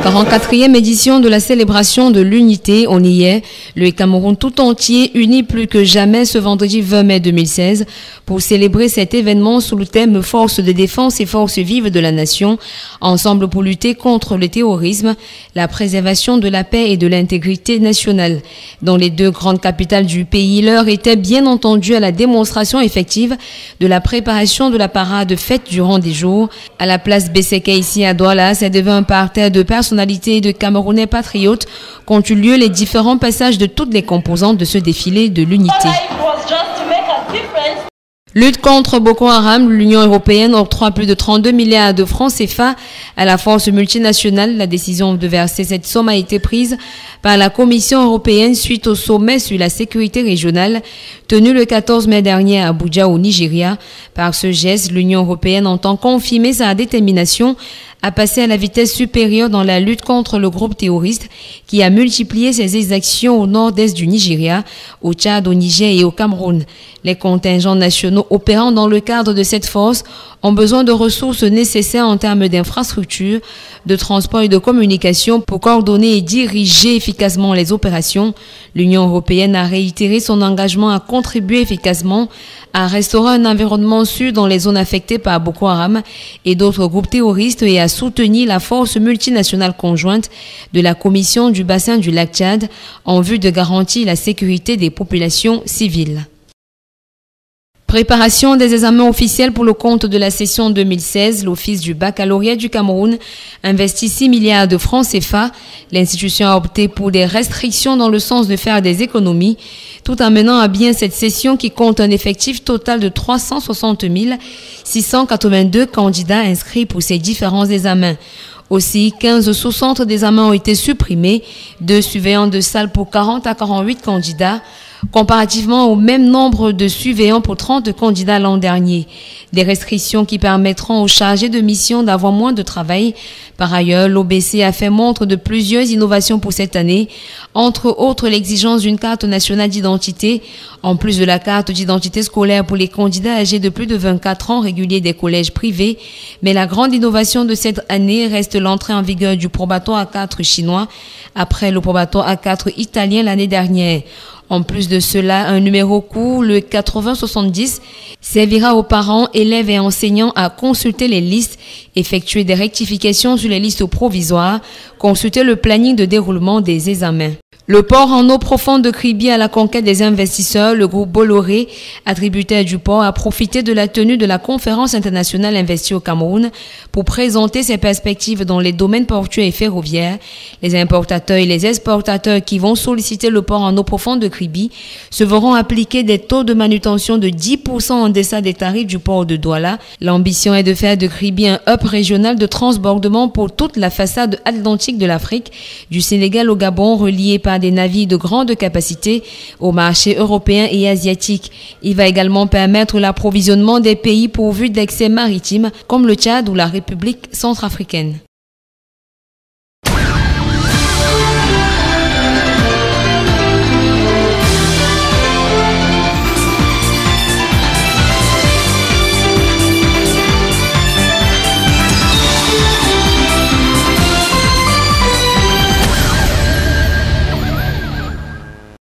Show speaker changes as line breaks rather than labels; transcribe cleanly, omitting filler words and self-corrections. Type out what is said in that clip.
44e édition de la célébration de l'unité, on y est, le Cameroun tout entier uni plus que jamais ce vendredi 20 mai 2016 pour célébrer cet événement sous le thème Force de défense et forces vives de la nation, ensemble pour lutter contre le terrorisme, la préservation de la paix et de l'intégrité nationale. Dans les deux grandes capitales du pays, l'heure était bien entendu à la démonstration effective de la préparation de la parade faite durant des jours. À la place Besseke ici à Douala, c'est devant un parterre de personnalités et de Camerounais patriotes qu'ont eu lieu les différents passages de toutes les composantes de ce défilé de l'unité. Lutte contre Boko Haram, l'Union européenne octroie plus de 32 milliards de francs CFA à la force multinationale. La décision de verser cette somme a été prise par la Commission européenne suite au sommet sur la sécurité régionale tenu le 14 mai dernier à Abuja au Nigeria. Par ce geste, l'Union européenne entend confirmer sa détermination à passer à la vitesse supérieure dans la lutte contre le groupe terroriste qui a multiplié ses exactions au nord-est du Nigeria, au Tchad, au Niger et au Cameroun. Les contingents nationaux opérant dans le cadre de cette force ont besoin de ressources nécessaires en termes d'infrastructures, de transport et de communication pour coordonner et diriger efficacement les opérations. L'Union européenne a réitéré son engagement à contribuer efficacement à restaurer un environnement sûr dans les zones affectées par Boko Haram et d'autres groupes terroristes et à soutenir la force multinationale conjointe de la Commission du bassin du lac Tchad en vue de garantir la sécurité des populations civiles. Préparation des examens officiels pour le compte de la session 2016, l'Office du baccalauréat du Cameroun investit 6 milliards de francs CFA. L'institution a opté pour des restrictions dans le sens de faire des économies, tout en menant à bien cette session qui compte un effectif total de 360 682 candidats inscrits pour ces différents examens. Aussi, 15 sous-centres d'examen ont été supprimés, 2 surveillants de salle pour 40 à 48 candidats, comparativement au même nombre de surveillants pour 30 candidats l'an dernier. Des restrictions qui permettront aux chargés de mission d'avoir moins de travail. Par ailleurs, l'OBC a fait montre de plusieurs innovations pour cette année, entre autres l'exigence d'une carte nationale d'identité, en plus de la carte d'identité scolaire pour les candidats âgés de plus de 24 ans réguliers des collèges privés. Mais la grande innovation de cette année reste l'entrée en vigueur du probatoire A4 chinois, après le probatoire A4 italien l'année dernière. En plus de cela, un numéro court, le 8070, servira aux parents, élèves et enseignants à consulter les listes, effectuer des rectifications sur les listes provisoires, consulter le planning de déroulement des examens. Le port en eau profonde de Kribi à la conquête des investisseurs, le groupe Bolloré, attributaire du port, a profité de la tenue de la conférence internationale investie au Cameroun pour présenter ses perspectives dans les domaines portuaires et ferroviaires. Les importateurs et les exportateurs qui vont solliciter le port en eau profonde de Kribi se verront appliquer des taux de manutention de 10% en deçà des tarifs du port de Douala. L'ambition est de faire de Kribi un hub régional de transbordement pour toute la façade atlantique de l'Afrique, du Sénégal au Gabon, relié par des navires de grande capacité au marché européen et asiatique. Il va également permettre l'approvisionnement des pays pourvus d'accès maritime comme le Tchad ou la République centrafricaine.